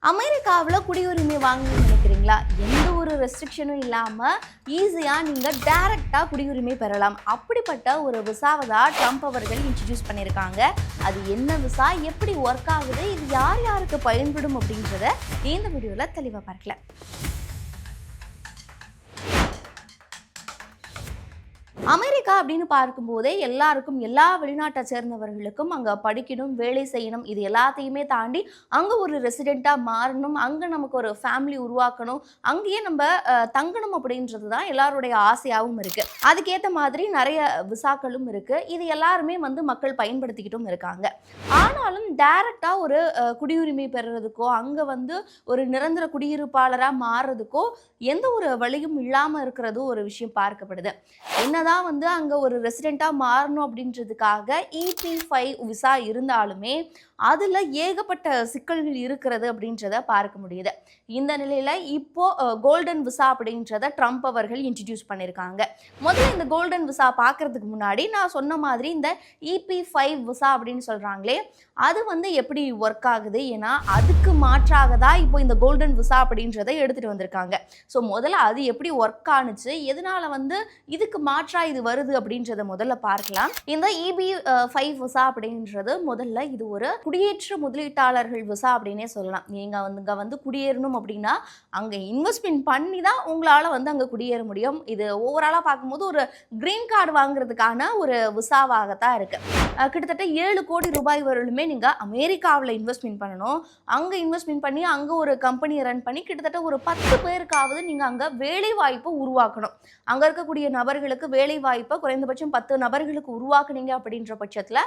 அமெரிக்காவில் குடியுரிமை வாங்கணும்னு நினைக்கிறீங்களா? எந்த ஒரு ரெஸ்ட்ரிக்ஷனும் இல்லாமல் ஈஸியாக நீங்கள் டைரெக்டாக குடியுரிமை பெறலாம். அப்படிப்பட்ட ஒரு விசாவை தான் ட்ரம்ப் அவர்கள் இன்ட்ரடியூஸ் பண்ணியிருக்காங்க. அது என்ன விசா, எப்படி ஒர்க் ஆகுது, இது யார் யாருக்கு பயன்படும் அப்படின்றத இந்த வீடியோவில் தெளிவாக பார்க்கலாம். அமெரிக்கா அப்படின்னு பார்க்கும்போதே எல்லாருக்கும், எல்லா வெளிநாட்டை சேர்ந்தவர்களுக்கும் அங்கே படிக்கணும், வேலை செய்யணும், இது எல்லாத்தையுமே தாண்டி அங்கே ஒரு ரெசிடெண்ட்டாக மாறணும், அங்கே நமக்கு ஒரு ஃபேமிலி உருவாக்கணும், அங்கேயே நம்ம தங்கணும் அப்படின்றது தான் எல்லாருடைய ஆசையாகவும் இருக்குது. அதுக்கேற்ற மாதிரி நிறைய விசாக்களும் இருக்குது. இது எல்லாருமே மக்கள் பயன்படுத்திக்கிட்டும் இருக்காங்க. ஆனாலும் டைரெக்டாக ஒரு குடியுரிமை பெறுறதுக்கோ, அங்கே ஒரு நிரந்தர குடியிருப்பாளராக மாறுறதுக்கோ எந்த ஒரு வழியும் இல்லாமல் இருக்கிறது ஒரு விஷயம் பார்க்கப்படுது. என்னதான் அங்கே ஒரு ரெசிடெண்ட்டாக மாறணும் அப்படின்றதுக்காக EP5 விசா இருந்தாலுமே அதில் ஏகப்பட்ட சிக்கல்கள் இருக்கிறது அப்படின்றத பார்க்க முடியுது. இந்த நிலையில் இப்போ கோல்டன் விசா அப்படின்றத ட்ரம்ப் அவர்கள் இன்ட்ரடியூஸ் பண்ணியிருக்காங்க. முதல்ல இந்த கோல்டன் விசா பார்க்கறதுக்கு முன்னாடி நான் சொன்ன மாதிரி இந்த EP5 விசா அப்படின்னு சொல்கிறாங்களே, அது எப்படி ஒர்க் ஆகுது, ஏன்னா அதுக்கு மாற்றாக தான் இப்போ இந்த கோல்டன் விசா அப்படின்றத எடுத்துகிட்டு வந்திருக்காங்க. ஸோ முதல்ல அது எப்படி ஒர்க் ஆணுச்சு, எதனால் இதுக்கு மாற்றா இது வருது அப்படின்றத முதல்ல பார்க்கலாம். இந்த EB5 விசா அப்படின்றது முதல்ல இது ஒரு குடியேற்ற முதலீட்டாளர்கள் விசா அப்படின்னே சொல்லலாம். நீங்கள் இங்கே குடியேறணும் அப்படின்னா அங்கே இன்வெஸ்ட்மெண்ட் பண்ணி தான் உங்களால் அங்கே குடியேற முடியும். இது ஓவராலாக பார்க்கும்போது ஒரு கிரீன் கார்டு வாங்குறதுக்கான ஒரு விசாவாகத்தான் இருக்குது. கிட்டத்தட்ட 7 கோடி ரூபாய் வரலுமே நீங்கள் அமெரிக்காவில் இன்வெஸ்ட்மெண்ட் பண்ணணும். அங்கே இன்வெஸ்ட்மெண்ட் பண்ணி அங்கே ஒரு கம்பெனியை ரன் பண்ணி கிட்டத்தட்ட ஒரு 10 பேருக்காவது நீங்கள் அங்கே வேலை வாய்ப்பை உருவாக்கணும். அங்கே இருக்கக்கூடிய நபர்களுக்கு வேலை வாய்ப்பை குறைந்தபட்சம் 10 நபர்களுக்கு உருவாக்குனீங்க அப்படின்ற பட்சத்தில்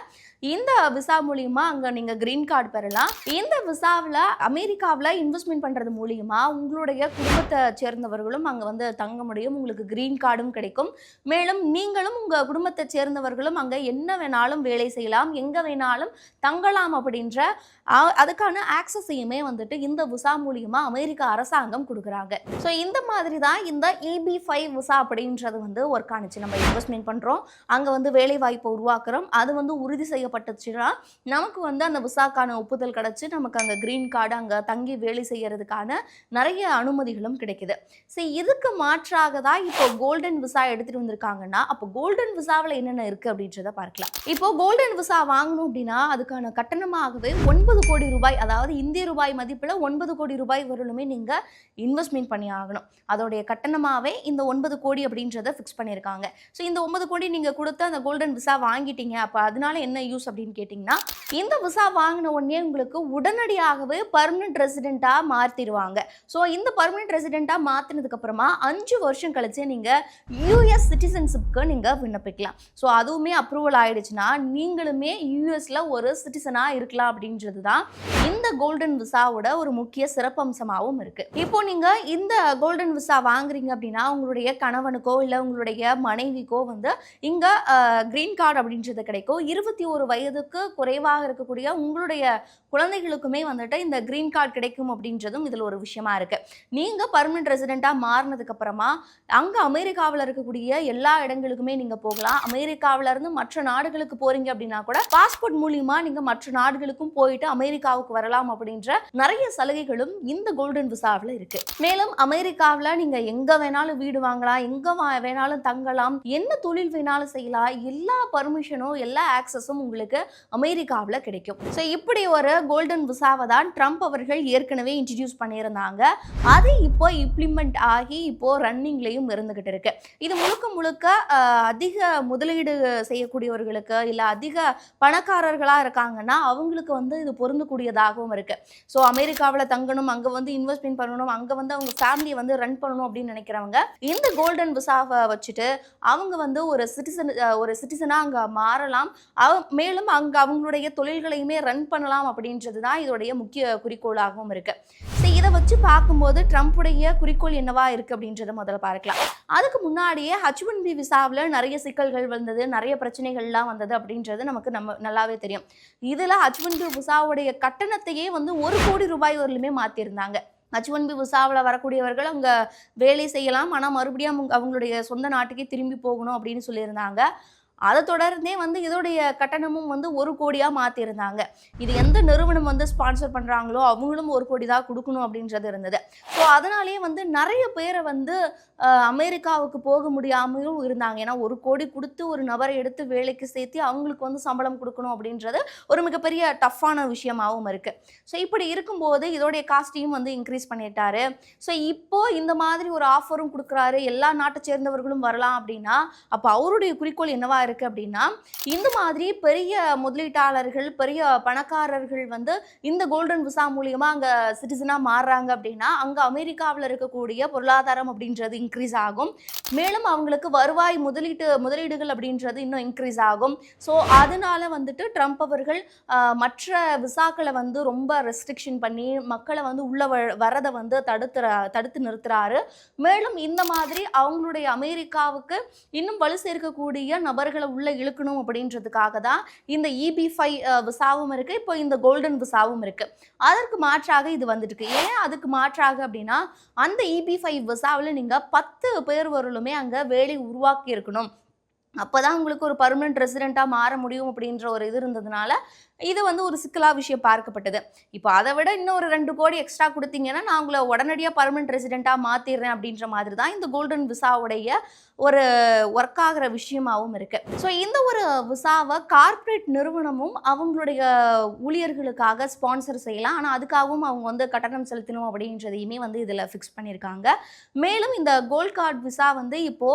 இந்த விசா மூலியமா அங்கே நீங்கள் கிரீன் கார்டு பெறலாம். இந்த விசாவில் அமெரிக்காவில் இன்வெஸ்ட்மெண்ட் பண்ணுறது மூலியமா உங்களுடைய குடும்பத்தை சேர்ந்தவர்களும் அங்கே தங்க முடியும். உங்களுக்கு கிரீன் கார்டும் கிடைக்கும். மேலும் நீங்களும் உங்கள் குடும்பத்தை சேர்ந்தவர்களும் அங்கே என்ன வேணாலும் வேலை செய்யலாம், எங்கே வேணாலும் தங்கலாம் அப்படின்ற அதுக்கான ஆக்சஸையுமே இந்த விசா மூலியமா அமெரிக்க அரசாங்கம் கொடுக்குறாங்க. ஸோ இந்த மாதிரி தான் இந்த EB5 விசா அப்படின்றது ஒர்க் ஆனிச்சு. நம்ம இன்வெஸ்ட்மெண்ட் பண்ணுறோம், அங்கே வேலை வாய்ப்பை உருவாக்குறோம், அது உறுதி செய்யப்பட்டுச்சுன்னா நமக்கு அந்த விசாக்கான ஒப்புதல் கிடச்சி நமக்கு அங்கே கிரீன் கார்டு, அங்கே தங்கி வேலை செய்யறதுக்கான நிறைய அனுமதிகளும் கிடைக்குது. சரி, இதுக்கு மாற்றாக தான் இப்போ கோல்டன் விசா எடுத்துகிட்டு வந்திருக்காங்கன்னா, அப்போ கோல்டன் விசாவில் என்னென்ன இருக்குது அப்படின்றத பார்க்கலாம். இப்போ கோல்டன் விசா வாங்கணும் அப்படின்னா அதுக்கான கட்டணமாகவே 9 கோடி ரூபாய், அதாவது இந்திய ரூபாய் மதிப்பில் 9 கோடி ரூபாய் வரலுமே நீங்கள் இன்வெஸ்ட்மெண்ட் பண்ணி ஆகணும். அதோடைய கட்டணமாகவே இந்த 9 கோடி அப்படின்றத ஃபிக்ஸ் பண்ணியிருக்காங்க. ஸோ இந்த 9 கோடி நீங்கள் கொடுத்து அந்த கோல்டன் விசா வாங்கிட்டீங்க. அப்போ அதனால என்ன யூஸ் அப்படின்னு கேட்டிங்கன்னா, இந்த விசா வாங்கின உடனே உங்களுக்கு உடனடியாகவே பர்மனெண்ட் ரெசிடெண்ட்டாக மாற்றிடுவாங்க. ஸோ இந்த பர்மனெண்ட் ரெசிடெண்ட்டாக மாற்றினதுக்கப்புறமா 5 வருஷம் கழிச்சு நீங்கள் US சிட்டிசன்ஷிப்க்கு நீங்கள் விண்ணப்பிக்கலாம். ஸோ அதுவுமே அப்ரூவல் ஆகிடுச்சுன்னா நீங்களுமே யூஎஸில் ஒரு சிட்டிசனாக இருக்கலாம் அப்படின்றது தான் இந்த கோல்டன் விசாவோட ஒரு முக்கிய சிறப்பம்சமாகவும் இருக்குது. இப்போ நீங்கள் இந்த கோல்டன் விசா வாங்குறீங்க அப்படின்னா உங்களுடைய கணவனுக்கோ இல்லை உங்களுடைய மனைவிக்கோ இங்கே கிரீன் கார்டு அப்படின்றது கிடைக்கும். 21 வயதுக்கு குறைவாக இருக்கக்கூடிய உங்களுடைய குழந்தைகளுக்குமே இந்த கிரீன் கார்டு கிடைக்கும் அப்படின்றதும் இதில் ஒரு விஷயமா இருக்குது. நீங்கள் பர்மனெண்ட் ரெசிடெண்ட்டாக மாறினதுக்கு அப்புறமா அங்கே அமெரிக்காவில் இருக்கக்கூடிய எல்லா இடங்களுக்குமே நீங்கள் போகலாம். அமெரிக்காவிலேருந்து மற்ற நாடுகளுக்கு போகிறீங்க அப்படின்னா கூட பாஸ்போர்ட் மூலியமாக நீங்கள் மற்ற நாடுகளுக்கும் போயிட்டு அமெரிக்காவுக்கு வரலாம் அப்படின்ற நிறைய சலுகைகளும் இந்த கோல்டன் விசாவில் இருக்குது. மேலும் அமெரிக்காவில் நீங்கள் எங்கே வேணாலும் வீடு வாங்கலாம், எங்கே வேணாலும் தங்கலாம், என்ன தொழில் வேணாலும் செய்யலாம், எல்லா பர்மிஷனும் எல்லா ஆக்சஸும் உங்களுக்கு அமெரிக்காவில் கிடைக்கும். ஸோ இப்படி ஒரு கோல்டன் விசாவை தான் ட்ரம்ப் அவர்கள் ஏற்கனவே இன்ட்ரடியூஸ் பண்ணியிருந்தாங்க. அது இப்போ இம்ப்ளிமெண்ட் ஆகி இப்போ ரன்னிங்லேயும் இருந்துகிட்டு இருக்கு. இது முழுக்க அதிக முதலீடு செய்யக்கூடியவர்களுக்கு இல்லை அதிக பணக்காரர்களாக இருக்காங்கன்னா அவங்களுக்கு இது பொருந்தக்கூடியதாகவும் இருக்கு. ஸோ அமெரிக்காவில் தங்கணும், அங்கே இன்வெஸ்ட்மெண்ட் பண்ணணும், அங்கே அவங்க ஃபேமிலியை ரன் பண்ணணும் அப்படின்னு நினைக்கிறவங்க இந்த கோல்டன் விசாவை வச்சுட்டு அவங்க ஒரு சிட்டிசனாக அங்கே மாறலாம். மேலும் அங்கே அவங்களுடைய தொழில்களையுமே ரன் பண்ணலாம் அப்படின்றது தான் இதோடைய முக்கிய குறிக்கோளாகவும் இருக்கு. ஸோ இதை வச்சு பார்க்கும்போது ட்ரம்ப்புடைய குறிக்கோள் என்னவா இருக்கு அப்படின்றத முதல்ல பார்க்கலாம். அதுக்கு முன்னாடியே H1B விசாவில் நிறைய சிக்கல்கள் வந்தது, நிறைய பிரச்சனைகள்லாம் வந்தது அப்படின்றது நமக்கு நல்லாவே தெரியும். இதில் H1B விசாவுடைய கட்டணத்தையே 1 கோடி ரூபாய் வரலுமே மாற்றிருந்தாங்க. H1B விசாவில் வரக்கூடியவர்கள் அங்கே வேலை செய்யலாம், ஆனால் மறுபடியும் அவங்களுடைய சொந்த நாட்டுக்கே திரும்பி போகணும் அப்படின்னு சொல்லியிருந்தாங்க. அதை தொடர்ந்தே வந்து இதோடைய கட்டணமும் வந்து 1 கோடியா மாத்திருந்தாங்க. இது எந்த நிறுவனம் வந்து ஸ்பான்சர் பண்றாங்களோ அவங்களும் 1 கோடி தான் கொடுக்கணும் அப்படின்றது இருந்தது. ஸோ அதனாலேயே வந்து நிறைய பேரை வந்து அமெரிக்காவுக்கு போக முடியாமலும் இருந்தாங்க. ஏன்னா 1 கோடி கொடுத்து ஒரு நபரை எடுத்து வேலைக்கு சேர்த்து அவங்களுக்கு வந்து சம்பளம் கொடுக்கணும் அப்படின்றது ஒரு மிகப்பெரிய டஃப்பான விஷயமாகவும் இருக்கு. ஸோ இப்படி இருக்கும்போது இதோடைய காஸ்ட்டையும் வந்து இன்க்ரீஸ் பண்ணிட்டாரு. ஸோ இப்போ இந்த மாதிரி ஒரு ஆஃபரும் கொடுக்குறாரு, எல்லா நாட்டை சேர்ந்தவர்களும் வரலாம் அப்படின்னா, அப்போ அவருடைய குறிக்கோள் என்னவா இருக்கு அப்படின்னா, இந்த மாதிரி பெரிய முதலீட்டாளர்கள், பெரிய பணக்காரர்கள் வந்து இந்த கோல்டன் விசா மூலியமா அங்க சிட்டிசனா மாறுறாங்க அப்படின்னா, அங்க அமெரிக்காவில் இருக்கக்கூடிய பொருளாதாரம் அப்படின்றது இன்க்ரீஸ் ஆகும். மேலும் அவங்களுக்கு வருவாய் முதலீடுகள் அப்படின்றது இன்னும் இன்க்ரீஸ் ஆகும். ஸோ அதனால வந்துட்டு ட்ரம்ப் அவர்கள் மற்ற விசாக்களை வந்து ரொம்ப ரெஸ்ட்ரிக்ஷன் பண்ணி மக்களை வந்து உள்ள வரதை வந்து தடுத்து நிறுத்துறாரு. மேலும் இந்த மாதிரி அவங்களுடைய அமெரிக்காவுக்கு இன்னும் வலு சேர்க்கக்கூடிய நபர்களை உள்ள இழுக்கணும் அப்படின்றதுக்காக தான் இந்த EB-5 விசாவும் இருக்கு, இப்போ இந்த கோல்டன் விசாவும் இருக்கு. அதற்கு மாற்றாக இது வந்துட்டு இருக்கு. ஏன் அதுக்கு மாற்றாக அப்படின்னா, அந்த EB-5 விசாவில் நீங்க 10 பேர் வரலுமே அங்க வேலை உருவாக்கி இருக்கணும். அப்பதான் உங்களுக்கு ஒரு பர்மனன்ட் ரெசிடென்ட்டா மாற முடியும் அப்படின்ற ஒரு இது இருந்ததுனால இது வந்து ஒரு சிக்கலா விஷயம் பார்க்கப்பட்டது. இப்போ அதை விட இன்னும் ஒரு 2 கோடி எக்ஸ்ட்ரா கொடுத்தீங்கன்னா நான் உங்களை உடனடியாக பர்மனன்ட் ரெசிடென்ட்டா மாத்திடுறேன் அப்படின்ற மாதிரி தான் இந்த கோல்டன் விசாவுடைய ஒரு ஒர்க் ஆகிற விஷயமாகவும் இருக்கு. ஸோ இந்த ஒரு விசாவை கார்ப்பரேட் நிறுவனமும் அவங்களுடைய ஊழியர்களுக்காக ஸ்பான்சர் செய்யலாம். ஆனால் அதுக்காகவும் அவங்க வந்து கட்டணம் செலுத்தணும் அப்படின்றதையுமே வந்து இதில் ஃபிக்ஸ் பண்ணியிருக்காங்க. மேலும் இந்த கோல்ட் கார்டு விசா வந்து இப்போ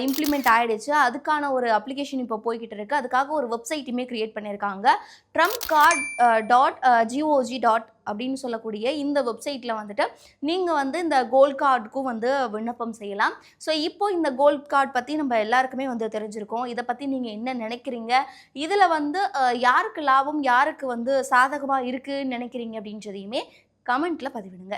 இம்ப்ளிமெண்ட் ஆயிடுச்சு. அதுக்கான ஒரு அப்ளிகேஷன் இப்போ போய்கிட்டு இருக்கு. அதுக்காக ஒரு வெப்சைட்டுமே கிரியேட் பண்ணியிருக்காங்க. trumpcard.gov. அப்படின்னு சொல்லக்கூடிய இந்த வெப்சைட்டில் வந்துட்டு நீங்கள் வந்து இந்த கோல்ட் கார்டுக்கும் வந்து விண்ணப்பம் செய்யலாம். ஸோ இப்போ இந்த கோல்ட் கார்டு பற்றி நம்ம எல்லாருக்குமே வந்து தெரிஞ்சிருக்கோம். இதை பற்றி நீங்கள் என்ன நினைக்கிறீங்க, இதில் வந்து யாருக்கு லாபம், யாருக்கு வந்து சாதகமாக இருக்குன்னு நினைக்கிறீங்க அப்படின்றதையுமே கமெண்ட்டில் பதிவிடுங்க.